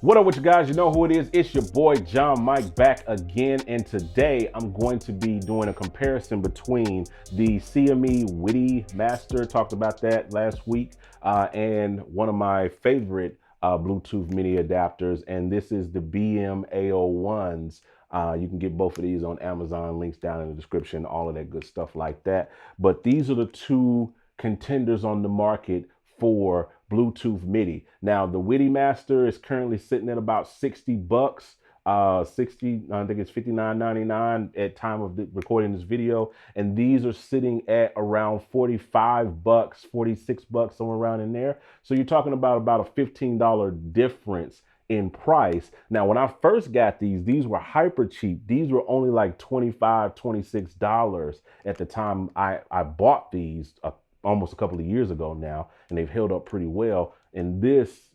What up with you guys? You know who it is. It's your boy John Mike back again, and today I'm going to be doing a comparison between the CME WIDI Master, talked about that last week, and one of my favorite Bluetooth mini adapters, and this is the BM-A01s. You can get both of these on Amazon, links down in the description, all of that good stuff like that. But these are the two contenders on the market for Bluetooth MIDI. Now, the WIDI Master is currently sitting at about 60 bucks. 60, I think it's 59.99 at time of recording this video. And these are sitting at around 45 bucks, 46 bucks, somewhere around in there. So you're talking about a $15 difference in price. Now, when I first got these were hyper cheap. These were only like $25, $26 at the time I bought these almost a couple of years ago now, and they've held up pretty well. And this,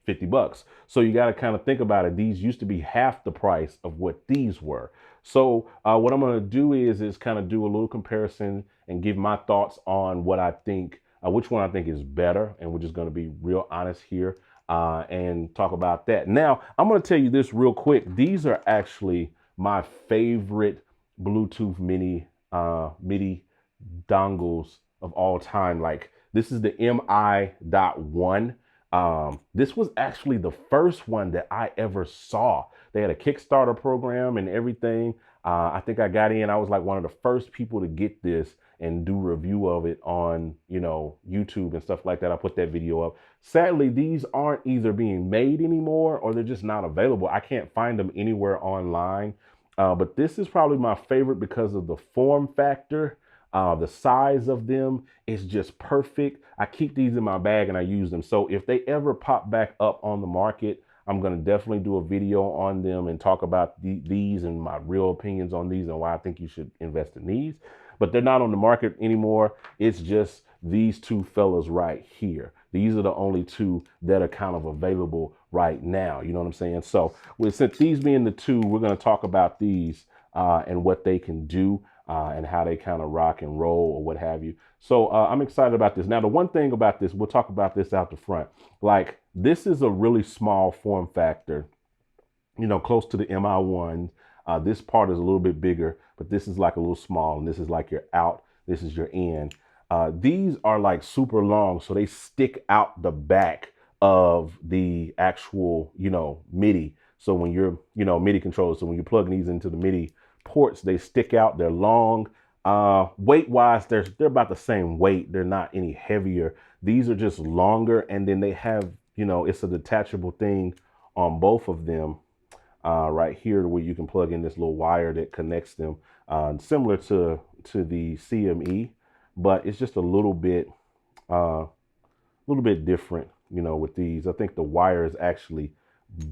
50 bucks. So you got to kind of think about it. These used to be half the price of what these were. So what I'm going to do is kind of do a little comparison and give my thoughts on what I think, which one I think is better. And we're just going to be real honest here and talk about that. Now, I'm going to tell you this real quick. These are actually my favorite Bluetooth MIDI dongles of all time. Like, this is the MI.1. This was actually the first one that I ever saw. They had a Kickstarter program and everything. I think I got in. I was like one of the first people to get this and do review of it on, YouTube and stuff like that. I put that video up. Sadly, these aren't either being made anymore or they're just not available. I can't find them anywhere online. But this is probably my favorite because of the form factor. The size of them is just perfect. I keep these in my bag and I use them. So if they ever pop back up on the market, I'm going to definitely do a video on them and talk about these and my real opinions on these and why I think you should invest in these. But they're not on the market anymore. It's just these two fellas right here. These are the only two that are kind of available right now. You know what I'm saying? So since these being the two, we're going to talk about these and what they can do. And how they kind of rock and roll or what have you. So I'm excited about this. Now, the one thing about this, we'll talk about this out the front. Like, this is a really small form factor, close to the MI1. This part is a little bit bigger, but this is like a little small, and this is like your out, this is your in. These are like super long, so they stick out the back of the actual, MIDI. So when you're, MIDI controllers, so when you're plugging these into the MIDI ports, they stick out, they're long. Weight wise, they're about the same weight. They're not any heavier. These are just longer, and then they have, it's a detachable thing on both of them right here where you can plug in this little wire that connects them, similar to the CME, but it's just a little bit different, with these. I think the wire is actually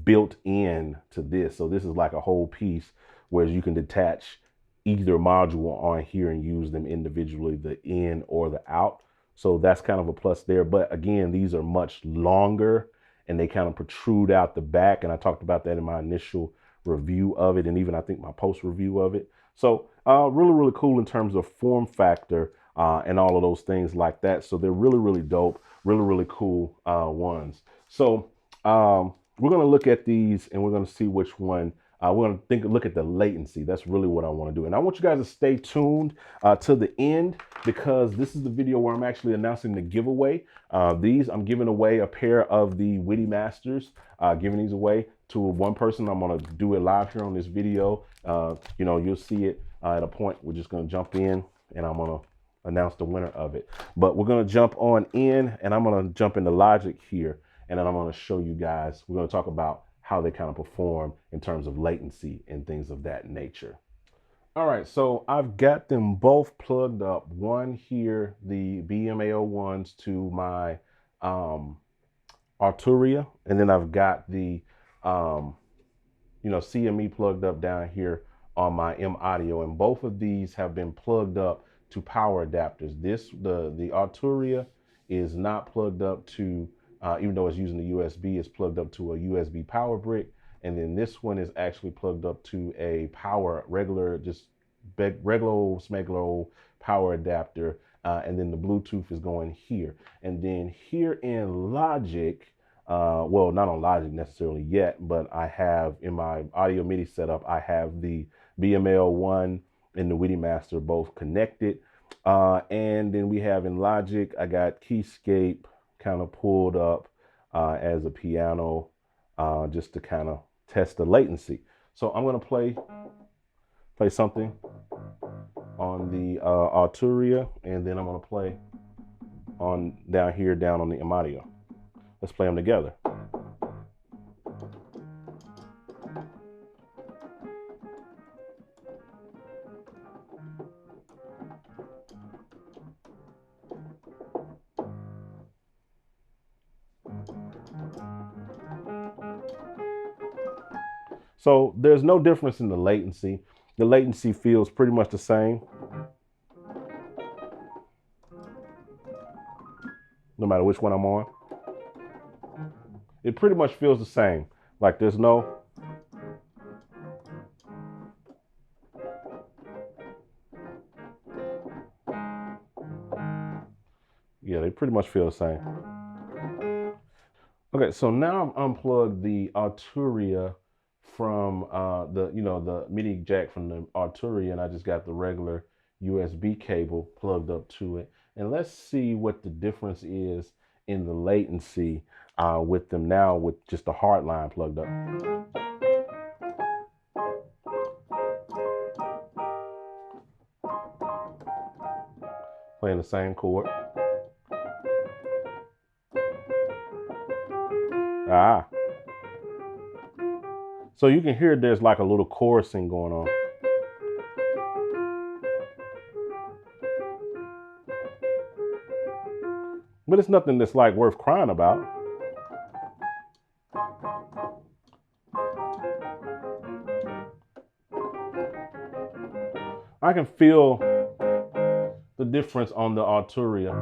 built in to this. So this is like a whole piece, whereas you can detach either module on here and use them individually, the in or the out. So that's kind of a plus there. But again, these are much longer and they kind of protrude out the back. And I talked about that in my initial review of it, and even I think my post review of it. So really, really cool in terms of form factor and all of those things like that. So they're really, really dope, really, really cool ones. So we're going to look at these and we're going to see which one. We're going to look at the latency. That's really what I want to do. And I want you guys to stay tuned to the end, because this is the video where I'm actually announcing the giveaway. I'm giving away a pair of the WIDI Masters, giving these away to one person. I'm going to do it live here on this video. You'll see it at a point. We're just going to jump in and I'm going to announce the winner of it. But we're going to jump on in and I'm going to jump into logic here. And then I'm going to show you guys, we're going to talk about how they kind of perform in terms of latency and things of that nature. All right, so I've got them both plugged up. One here, the BM-A01s to my Arturia, and then I've got the CME plugged up down here on my M Audio, and both of these have been plugged up to power adapters. The Arturia is not plugged up to even though it's using the USB, it's plugged up to a USB power brick. And then this one is actually plugged up to a regular old smegular old power adapter. And then the Bluetooth is going here. And then here in Logic, Well, not on Logic necessarily yet, but I have in my audio MIDI setup, I have the BM-A01 and the WIDI Master both connected. And then we have in Logic, I got Keyscape kind of pulled up as a piano just to kind of test the latency. So I'm going to play something on the Arturia, and then I'm going to play on down here down on the Amadio. Let's play them together. So there's no difference in the latency. The latency feels pretty much the same, no matter which one I'm on. It pretty much feels the same. Like there's no, yeah, they pretty much feel the same. Okay, so now I've unplugged the Arturia from the MIDI jack from the Arturia, and I just got the regular USB cable plugged up to it. And let's see what the difference is in the latency with them now with just the hard line plugged up. Playing the same chord. So you can hear there's like a little chorusing going on. But it's nothing that's like worth crying about. I can feel the difference on the Arturia.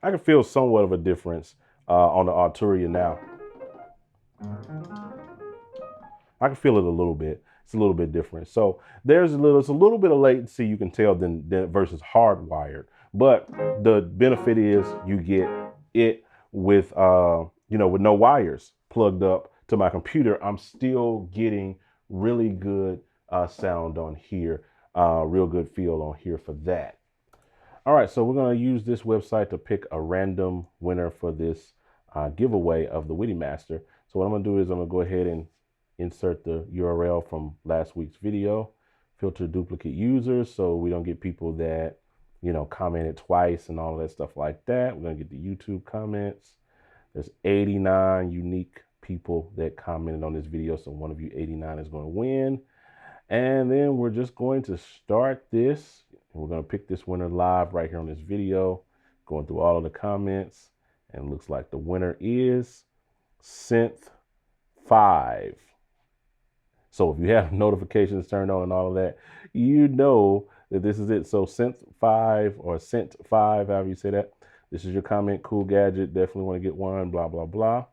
I can feel somewhat of a difference on the Arturia now. I can feel it a little bit. It's a little bit different. So it's a little bit of latency you can tell than versus hardwired. But the benefit is you get it with with no wires plugged up to my computer. I'm still getting really good sound on here, real good feel on here for that. All right, so we're going to use this website to pick a random winner for this giveaway of the WIDI Master. So what I'm going to do is I'm going to go ahead and insert the URL from last week's video, filter duplicate users so we don't get people that, commented twice and all of that stuff like that. We're going to get the YouTube comments. There's 89 unique people that commented on this video, so one of you 89 is going to win. And then we're just going to start this. We're going to pick this winner live right here on this video, going through all of the comments. And it looks like the winner is Synth 5. So if you have notifications turned on and all of that, you know that this is it. So Synth 5 or Synth 5, however you say that. This is your comment. Cool gadget. Definitely want to get one. Blah, blah, blah.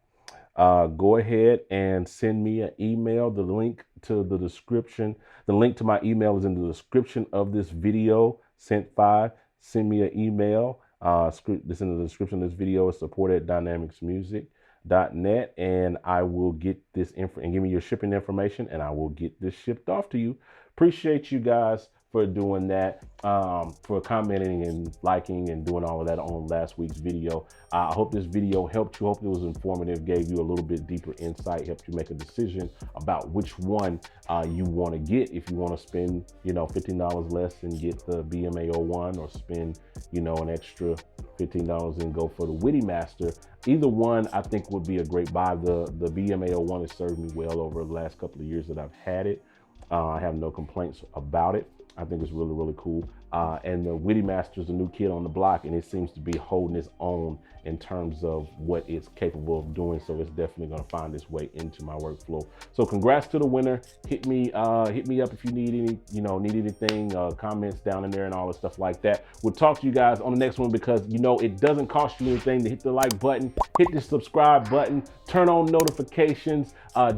Go ahead and send me an email. The link to the description. The link to my email is in the description of this video. Synth 5. Send me an email. This in the description of this video is support@dynamicsmusic.net, and I will get this info and give me your shipping information, and I will get this shipped off to you. Appreciate you guys for doing that, for commenting and liking and doing all of that on last week's video. I hope this video helped you. Hope it was informative, gave you a little bit deeper insight, helped you make a decision about which one you want to get. If you want to spend, $15 less and get the BM-A01, or spend, an extra $15 and go for the WIDI Master. Either one I think would be a great buy. The BM-A01 has served me well over the last couple of years that I've had it. I have no complaints about it. I think it's really, really cool. And the WIDI Master is a new kid on the block, and it seems to be holding its own in terms of what it's capable of doing. So it's definitely going to find its way into my workflow. So congrats to the winner. Hit me up if you need anything, comments down in there and all the stuff like that. We'll talk to you guys on the next one, because it doesn't cost you anything to hit the like button, hit the subscribe button, turn on notifications,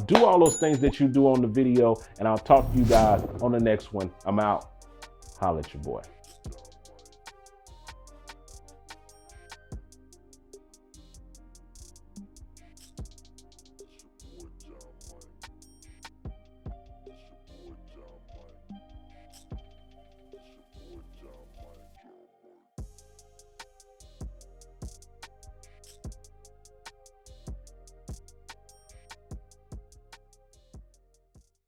do all those things that you do on the video, and I'll talk to you guys on the next one. I'm out. Holla at your boy.